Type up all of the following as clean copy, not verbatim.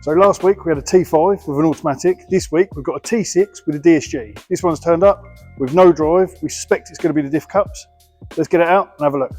So last week we had a T5 with an automatic. This week we've got a T6 with a DSG. This one's turned up with no drive. We suspect it's going to be the diff cups. Let's get it out and have a look.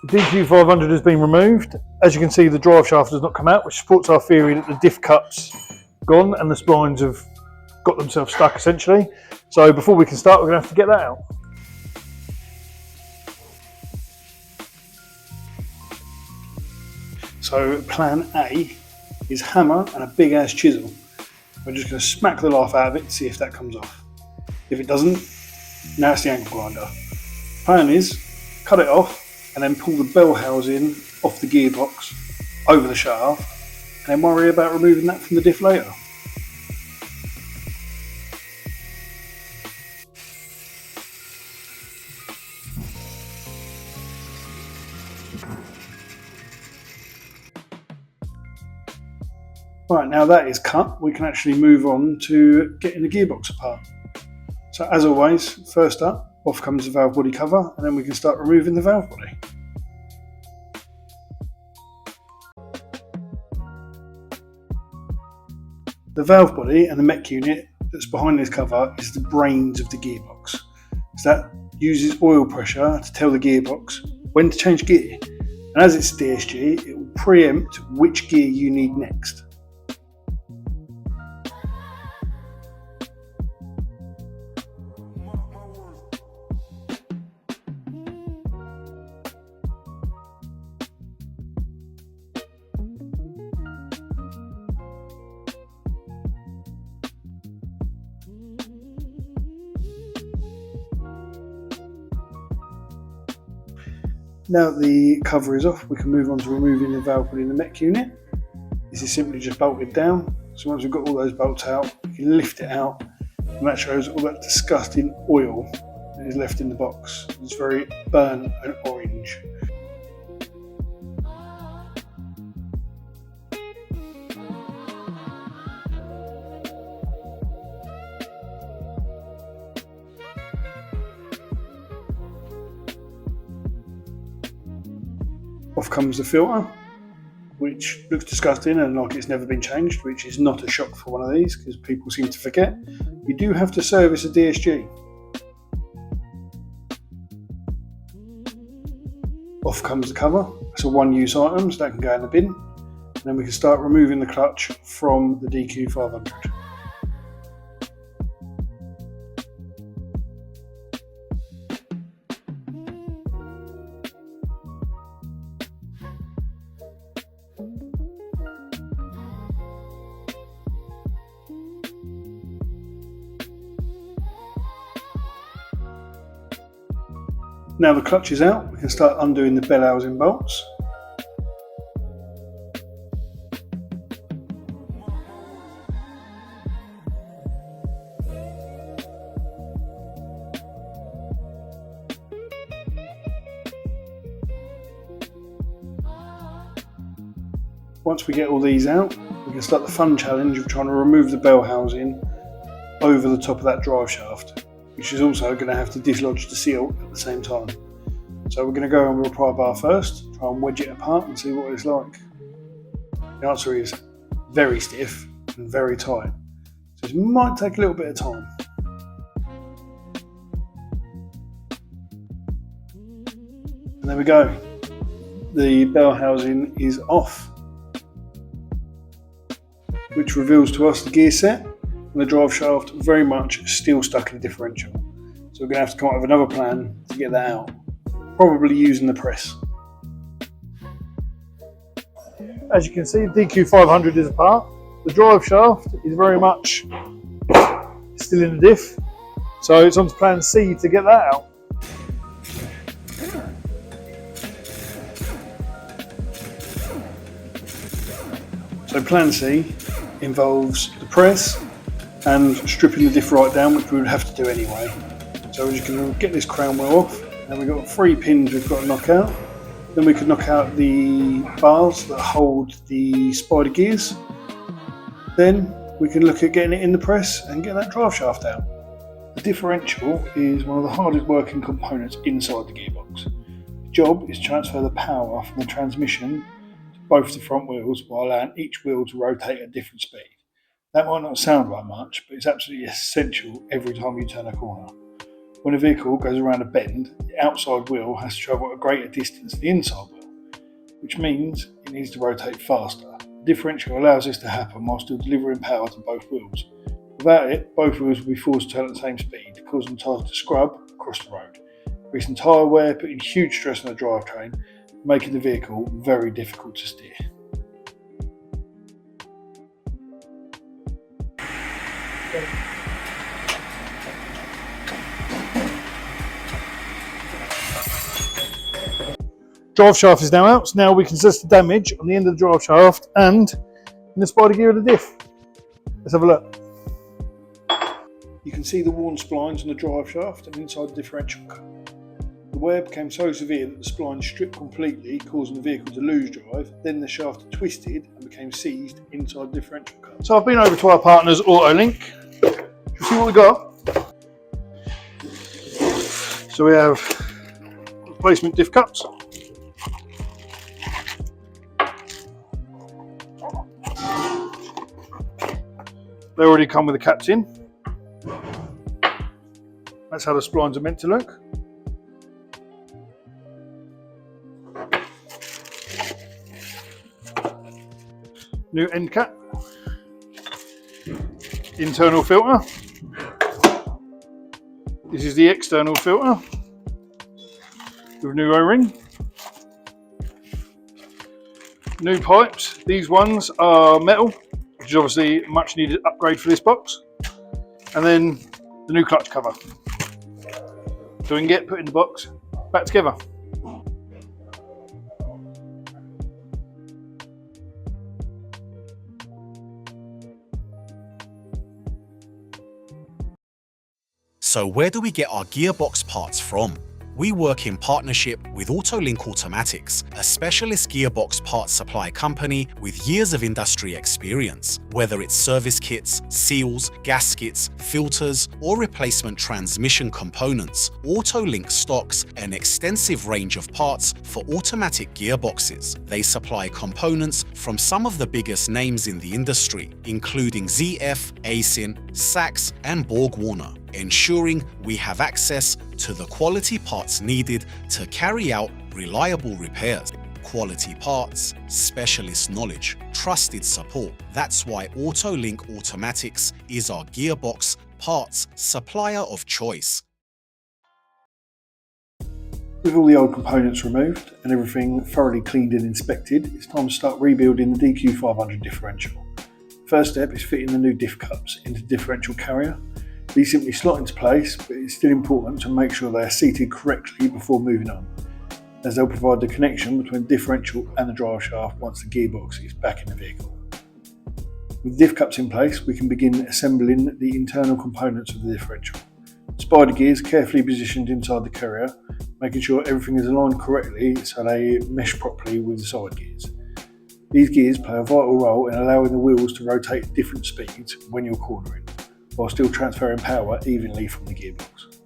The DQ500 has been removed. As you can see, the drive shaft has not come out, which supports our theory that the diff cups gone and the spines have got themselves stuck essentially. So before we can start, we're going to have to get that out. So plan A is hammer and a big ass chisel. We're just going to smack the life out of it to see if that comes off. If it doesn't, now it's the ankle grinder. Plan is cut it off and then pull the bell housing off the gearbox over the shaft and then worry about removing that from the diff later. Right, now that is cut, we can actually move on to getting the gearbox apart. So as always, first up, off comes the valve body cover, and then we can start removing the valve body. The valve body and the mech unit that's behind this cover is the brains of the gearbox. So that uses oil pressure to tell the gearbox when to change gear. And as it's DSG, it will preempt which gear you need next. Now that the cover is off, we can move on to removing the valve body in the mech unit. This is simply just bolted down. So once we've got all those bolts out, we can lift it out, and that shows all that disgusting oil that is left in the box. It's very burnt and orange. Off comes the filter, which looks disgusting and like it's never been changed, which is not a shock for one of these because people seem to forget. You do have to service a DSG. Off comes the cover. It's a one-use item, so that can go in the bin. And then we can start removing the clutch from the DQ500. Now the clutch is out, we can start undoing the bell housing bolts. Once we get all these out, we can start the fun challenge of trying to remove the bell housing over the top of that drive shaft, which is also going to have to dislodge the seal at the same time. So we're going to go on with a pry bar first, try and wedge it apart and see what it's like. The answer is very stiff and very tight, so it might take a little bit of time. And there we go, the bell housing is off, which reveals to us the gear set and the drive shaft very much still stuck in differential. So we're going to have to come up with another plan to get that out, probably using the press. As you can see, the DQ500 is apart. The drive shaft is very much still in the diff, so it's on to plan C to get that out. So plan C involves the press and stripping the diff right down, which we would have to do anyway. So we're just going to get this crown wheel off, and we've got 3 pins we've got to knock out. Then we could knock out the bars that hold the spider gears. Then we can look at getting it in the press and get that drive shaft out. The differential is one of the hardest working components inside the gearbox. The job is to transfer the power from the transmission to both the front wheels while allowing each wheel to rotate at different speed. That might not sound like much, but it's absolutely essential every time you turn a corner. When a vehicle goes around a bend, the outside wheel has to travel at a greater distance than the inside wheel, which means it needs to rotate faster. The differential allows this to happen while still delivering power to both wheels. Without it, both wheels will be forced to turn at the same speed, causing tyres to scrub across the road, increasing tyre wear, putting huge stress on the drivetrain, making the vehicle very difficult to steer. Drive shaft is now out, so now we can assess the damage on the end of the drive shaft and in the spider gear of the diff. Let's have a look. You can see the worn splines on the drive shaft and inside the differential cut. The wear became so severe that the splines stripped completely, causing the vehicle to lose drive. Then the shaft twisted and became seized inside the differential cut. So I've been over to our partners AutoLink. You'll see what we got. So we have replacement diff cups. They already come with the caps in. That's how the splines are meant to look. New end cap. Internal filter. This is the external filter with new O-ring. New pipes. These ones are metal, which is obviously a much needed upgrade for this box. And then the new clutch cover. So we can get put in the box, back together. So where do we get our gearbox parts from? We work in partnership with AutoLink Automatics, a specialist gearbox parts supply company with years of industry experience. Whether it's service kits, seals, gaskets, filters, or replacement transmission components, AutoLink stocks an extensive range of parts for automatic gearboxes. They supply components from some of the biggest names in the industry, including ZF, Aisin, Sachs, and Borg-Warner, ensuring we have access to the quality parts needed to carry out reliable repairs. Quality parts, specialist knowledge, trusted support. That's why AutoLink Automatics is our gearbox parts supplier of choice. With all the old components removed and everything thoroughly cleaned and inspected, it's time to start rebuilding the DQ500 differential. First step is fitting the new diff cups into the differential carrier. These simply slot into place, but it's still important to make sure they are seated correctly before moving on, as they'll provide the connection between the differential and the drive shaft once the gearbox is back in the vehicle. With diff cups in place, we can begin assembling the internal components of the differential. Spider gears carefully positioned inside the carrier, making sure everything is aligned correctly so they mesh properly with the side gears. These gears play a vital role in allowing the wheels to rotate at different speeds when you're cornering, while still transferring power evenly from the gearbox.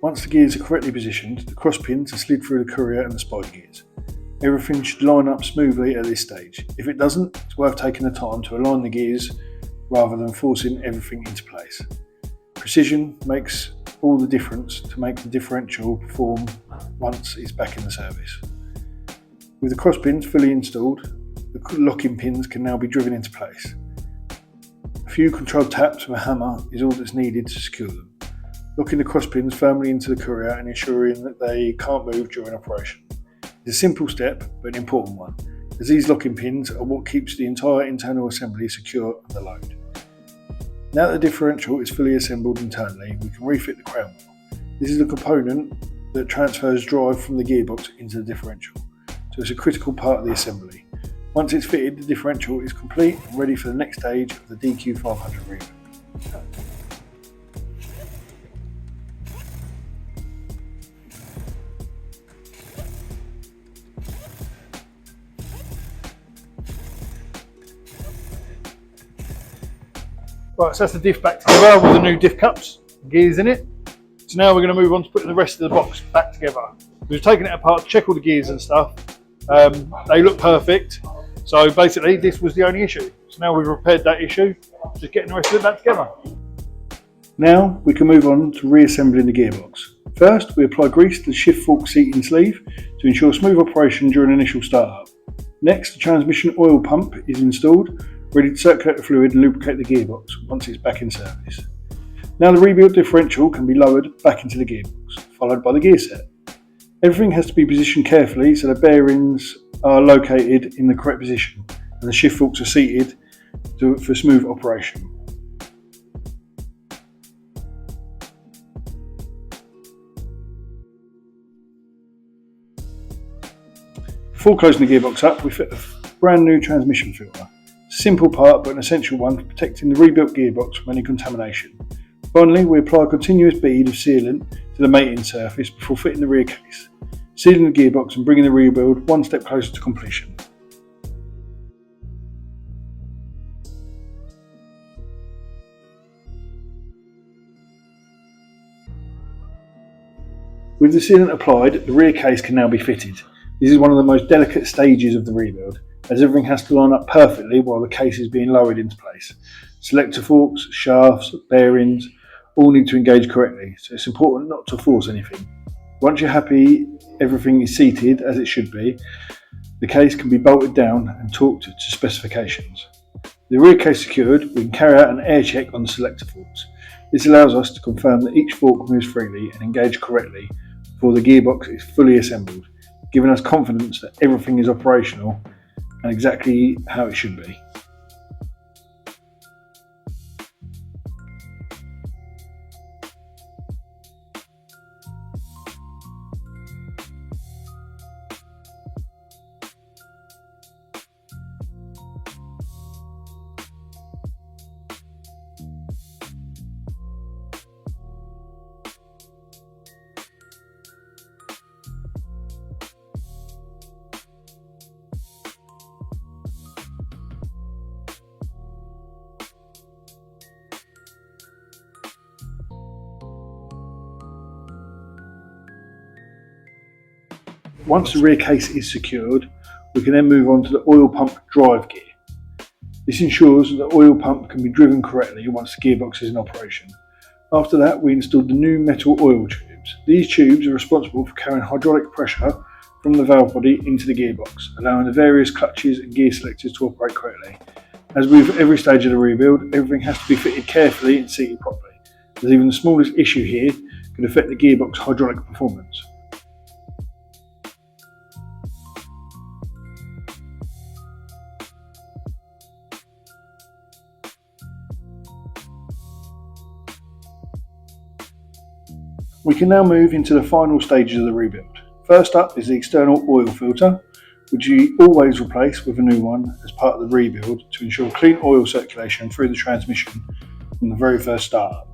Once the gears are correctly positioned, the cross pins are slid through the courier and the spider gears. Everything should line up smoothly at this stage. If it doesn't, it's worth taking the time to align the gears rather than forcing everything into place. Precision makes all the difference to make the differential perform once it's back in the service. With the cross pins fully installed, the locking pins can now be driven into place. A few controlled taps with a hammer is all that's needed to secure them, locking the cross pins firmly into the courier and ensuring that they can't move during operation. It's a simple step, but an important one, as these locking pins are what keeps the entire internal assembly secure under load. Now that the differential is fully assembled internally, we can refit the crown wheel. This is the component that transfers drive from the gearbox into the differential, so it's a critical part of the assembly. Once it's fitted, the differential is complete and ready for the next stage of the DQ500 rebuild. Right, so that's the diff back together with the new diff cups, gears in it. So now we're going to move on to putting the rest of the box back together. We've taken it apart to check all the gears and stuff. They look perfect. So basically this was the only issue. So now we've repaired that issue, just getting the rest of it back together. Now we can move on to reassembling the gearbox. First, we apply grease to the shift fork seating sleeve to ensure smooth operation during initial startup. Next, the transmission oil pump is installed, ready to circulate the fluid and lubricate the gearbox once it's back in service. Now the rebuilt differential can be lowered back into the gearbox, followed by the gear set. Everything has to be positioned carefully so the bearings are located in the correct position and the shift forks are seated for smooth operation. Before closing the gearbox up, we fit a brand new transmission filter. Simple part but an essential one for protecting the rebuilt gearbox from any contamination. Finally, we apply a continuous bead of sealant to the mating surface before fitting the rear case, sealing the gearbox and bringing the rebuild one step closer to completion. With the sealant applied, the rear case can now be fitted. This is one of the most delicate stages of the rebuild, as everything has to line up perfectly while the case is being lowered into place. Selector forks, shafts, bearings all need to engage correctly, so it's important not to force anything. Once you're happy everything is seated as it should be, the case can be bolted down and torqued to specifications. The rear case secured, we can carry out an air check on the selector forks. This allows us to confirm that each fork moves freely and engage correctly before the gearbox is fully assembled, giving us confidence that everything is operational and exactly how it should be. Once the rear case is secured, we can then move on to the oil pump drive gear. This ensures that the oil pump can be driven correctly once the gearbox is in operation. After that, we installed the new metal oil tubes. These tubes are responsible for carrying hydraulic pressure from the valve body into the gearbox, allowing the various clutches and gear selectors to operate correctly. As with every stage of the rebuild, everything has to be fitted carefully and seated properly, as even the smallest issue here could affect the gearbox hydraulic performance. We can now move into the final stages of the rebuild. First up is the external oil filter, which you always replace with a new one as part of the rebuild to ensure clean oil circulation through the transmission from the very first startup.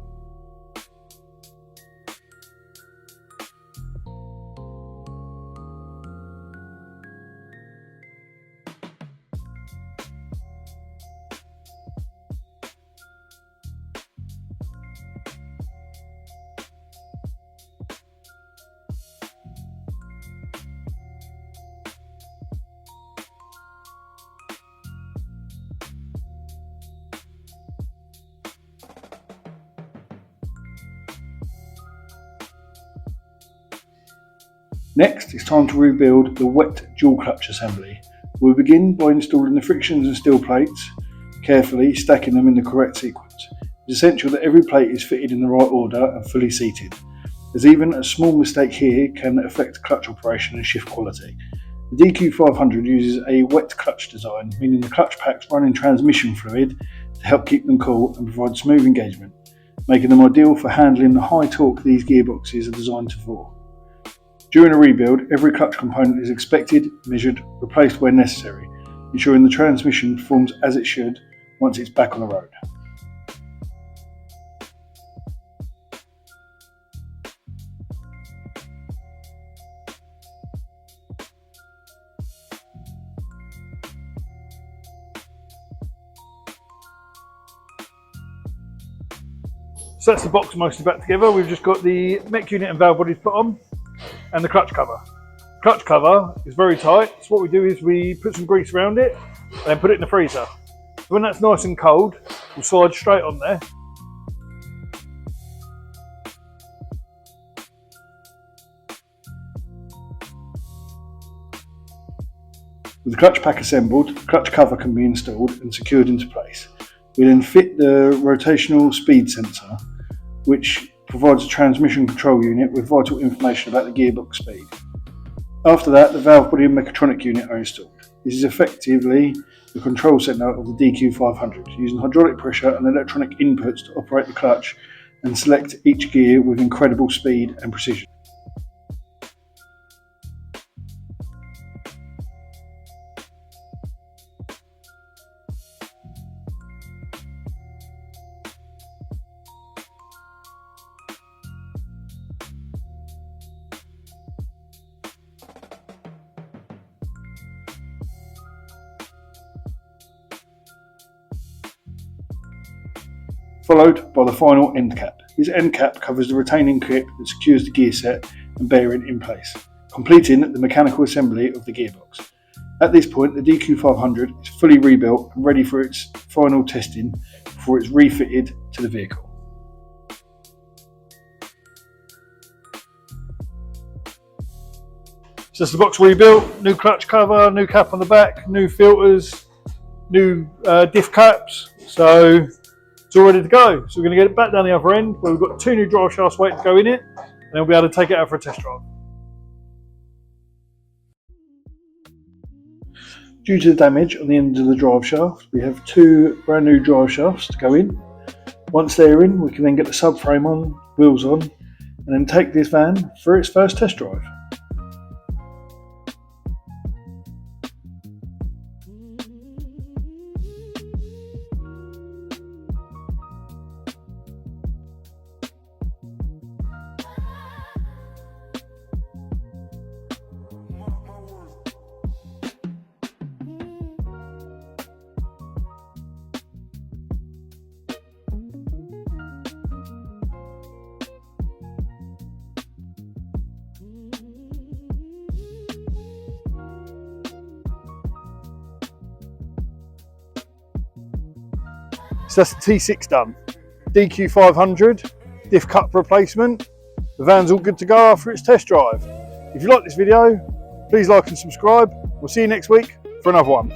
Next, it's time to rebuild the wet dual clutch assembly. We'll begin by installing the frictions and steel plates, carefully stacking them in the correct sequence. It's essential that every plate is fitted in the right order and fully seated, as even a small mistake here can affect clutch operation and shift quality. The DQ500 uses a wet clutch design, meaning the clutch packs run in transmission fluid to help keep them cool and provide smooth engagement, making them ideal for handling the high torque these gearboxes are designed for. During a rebuild, every clutch component is inspected, measured, replaced where necessary, ensuring the transmission performs as it should once it's back on the road. So that's the box mostly back together. We've just got the mech unit and valve bodies put on and the clutch cover. Clutch cover is very tight, so what we do is we put some grease around it and then put it in the freezer. So when that's nice and cold, we'll slide straight on there. With the clutch pack assembled, the clutch cover can be installed and secured into place. We then fit the rotational speed sensor, which provides a transmission control unit with vital information about the gearbox speed. After that, the valve body and mechatronic unit are installed. This is effectively the control centre of the DQ500, using hydraulic pressure and electronic inputs to operate the clutch and select each gear with incredible speed and precision. Followed by the final end cap. This end cap covers the retaining clip that secures the gear set and bearing in place, completing the mechanical assembly of the gearbox. At this point, the DQ500 is fully rebuilt and ready for its final testing before it's refitted to the vehicle. So that's the box rebuilt, new clutch cover, new cap on the back, new filters, new diff caps. So it's all ready to go. So we're going to get it back down the other end where we've got 2 new drive shafts waiting to go in it, and then we'll be able to take it out for a test drive. Due to the damage on the end of the drive shaft, we have 2 brand new drive shafts to go in. Once they're in, we can then get the subframe on, wheels on, and then take this van for its first test drive. So that's the T6 done. DQ500, diff cup replacement. The van's all good to go after its test drive. If you like this video, please like and subscribe. We'll see you next week for another one.